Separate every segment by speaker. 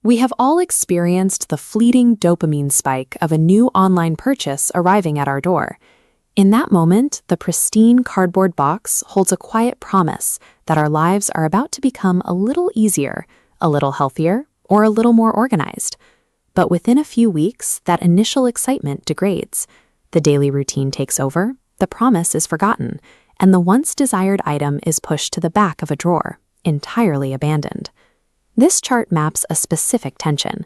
Speaker 1: We have all experienced the fleeting dopamine spike of a new online purchase arriving at our door. In that moment, the pristine cardboard box holds a quiet promise that our lives are about to become a little easier, a little healthier, or a little more organized. But within a few weeks, that initial excitement degrades. The daily routine takes over, the promise is forgotten, and the once desired item is pushed to the back of a drawer, entirely abandoned. This chart maps a specific tension.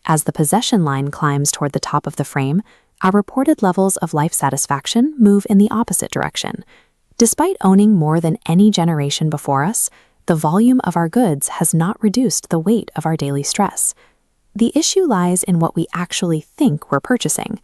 Speaker 1: As the possession line climbs toward the top of the frame, our reported levels of life satisfaction move in the opposite direction. Despite owning more than any generation before us, the volume of our goods has not reduced the weight of our daily stress. The issue lies in what we actually think we're purchasing.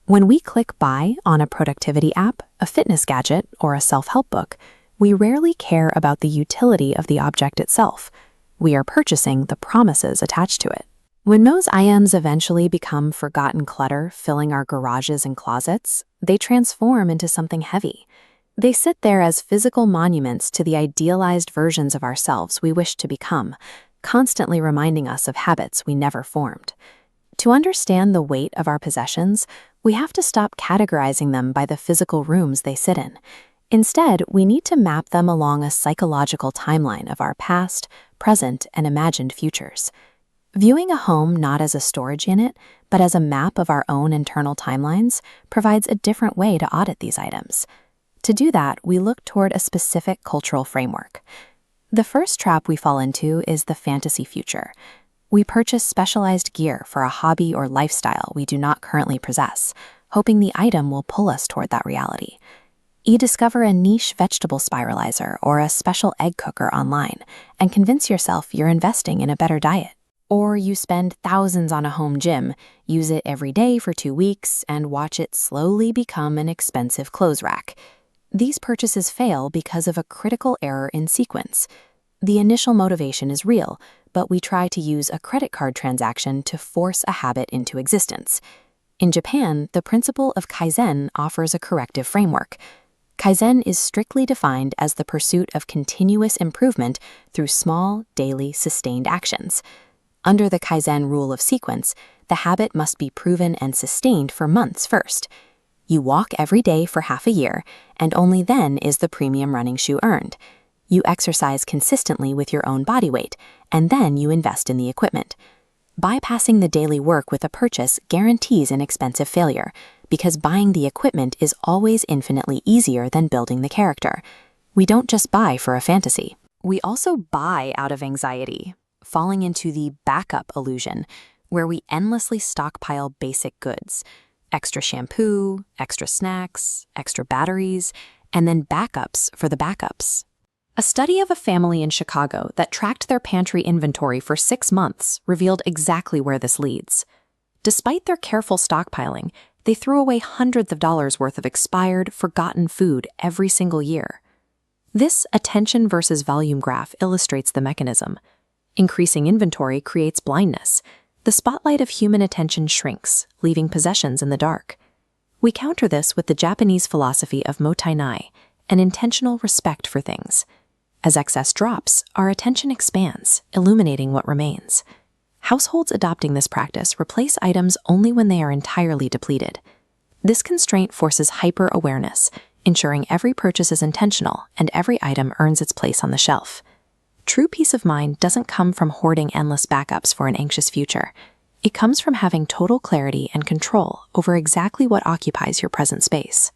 Speaker 1: When we click buy on a productivity app, a fitness gadget, or a self-help book, we rarely care about the utility of the object itself. We are purchasing the promises attached to it. When those items eventually become forgotten clutter filling our garages and closets, they transform into something heavy. They sit there as physical monuments to the idealized versions of ourselves we wish to become, constantly reminding us of habits we never formed. To understand the weight of our possessions, we have to stop categorizing them by the physical rooms they sit in. Instead, we need to map them along a psychological timeline of our past, present, and imagined futures. Viewing a home not as a storage unit, but as a map of our own internal timelines provides a different way to audit these items. To do that, we look toward a specific cultural framework. The first trap we fall into is the fantasy future. We purchase specialized gear for a hobby or lifestyle we do not currently possess, hoping the item will pull us toward that reality. You discover a niche vegetable spiralizer or a special egg cooker online and convince yourself you're investing in a better diet. Or you spend thousands on a home gym, use it every day for 2 weeks, and watch it slowly become an expensive clothes rack. These purchases fail because of a critical error in sequence. The initial motivation is real, but we try to use a credit card transaction to force a habit into existence. In Japan, the principle of Kaizen offers a corrective framework. Kaizen is strictly defined as the pursuit of continuous improvement through small, daily, sustained actions. Under the Kaizen rule of sequence, the habit must be proven and sustained for months first. You walk every day for half a year, and only then is the premium running shoe earned. You exercise consistently with your own body weight, and then you invest in the equipment. Bypassing the daily work with a purchase guarantees an expensive failure, because buying the equipment is always infinitely easier than building the character. We don't just buy for a fantasy. We also buy out of anxiety, falling into the backup illusion, where we endlessly stockpile basic goods. Extra shampoo, extra snacks, extra batteries, and then backups for the backups. A study of a family in Chicago that tracked their pantry inventory for 6 months revealed exactly where this leads. Despite their careful stockpiling, they threw away hundreds of dollars worth of expired, forgotten food every single year. This attention versus volume graph illustrates the mechanism. Increasing inventory creates blindness. The spotlight of human attention shrinks, leaving possessions in the dark. We counter this with the Japanese philosophy of Mottainai, an intentional respect for things. As excess drops, our attention expands, illuminating what remains. Households adopting this practice replace items only when they are entirely depleted. This constraint forces hyper-awareness, ensuring every purchase is intentional and every item earns its place on the shelf. True peace of mind doesn't come from hoarding endless backups for an anxious future. It comes from having total clarity and control over exactly what occupies your present space.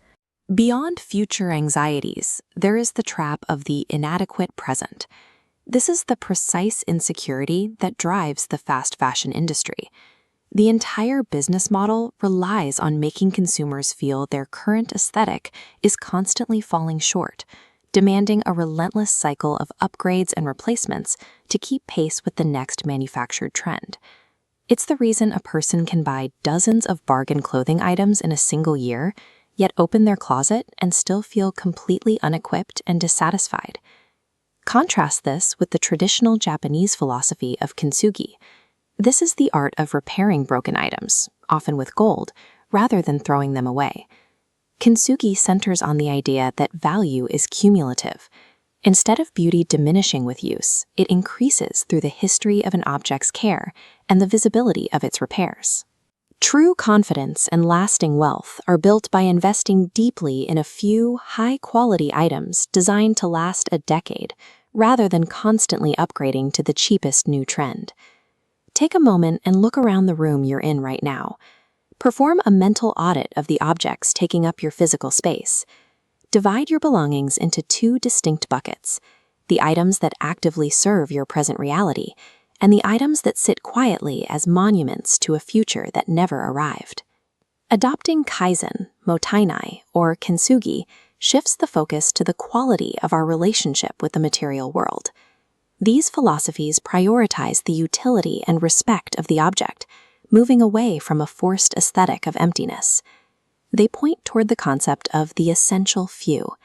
Speaker 1: Beyond future anxieties, there is the trap of the inadequate present. This is the precise insecurity that drives the fast fashion industry. The entire business model relies on making consumers feel their current aesthetic is constantly falling short, demanding a relentless cycle of upgrades and replacements to keep pace with the next manufactured trend. It's the reason a person can buy dozens of bargain clothing items in a single year, yet open their closet and still feel completely unequipped and dissatisfied. Contrast this with the traditional Japanese philosophy of kintsugi. This is the art of repairing broken items, often with gold, rather than throwing them away. Kintsugi centers on the idea that value is cumulative. Instead of beauty diminishing with use, it increases through the history of an object's care and the visibility of its repairs. True confidence and lasting wealth are built by investing deeply in a few high-quality items designed to last a decade, rather than constantly upgrading to the cheapest new trend. Take a moment and look around the room you're in right now. Perform a mental audit of the objects taking up your physical space. Divide your belongings into two distinct buckets: the items that actively serve your present reality, and the items that sit quietly as monuments to a future that never arrived. Adopting Kaizen, Mottainai, or kintsugi shifts the focus to the quality of our relationship with the material world. These philosophies prioritize the utility and respect of the object, moving away from a forced aesthetic of emptiness. They point toward the concept of the essential few.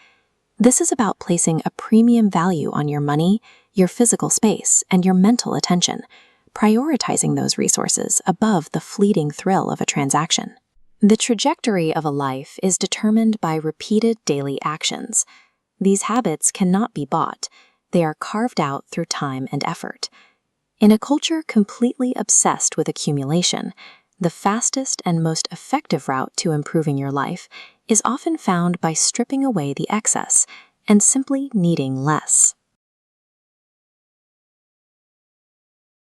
Speaker 1: This is about placing a premium value on your money, your physical space, and your mental attention, prioritizing those resources above the fleeting thrill of a transaction. The trajectory of a life is determined by repeated daily actions. These habits cannot be bought. They are carved out through time and effort. In a culture completely obsessed with accumulation, the fastest and most effective route to improving your life is often found by stripping away the excess and simply needing less.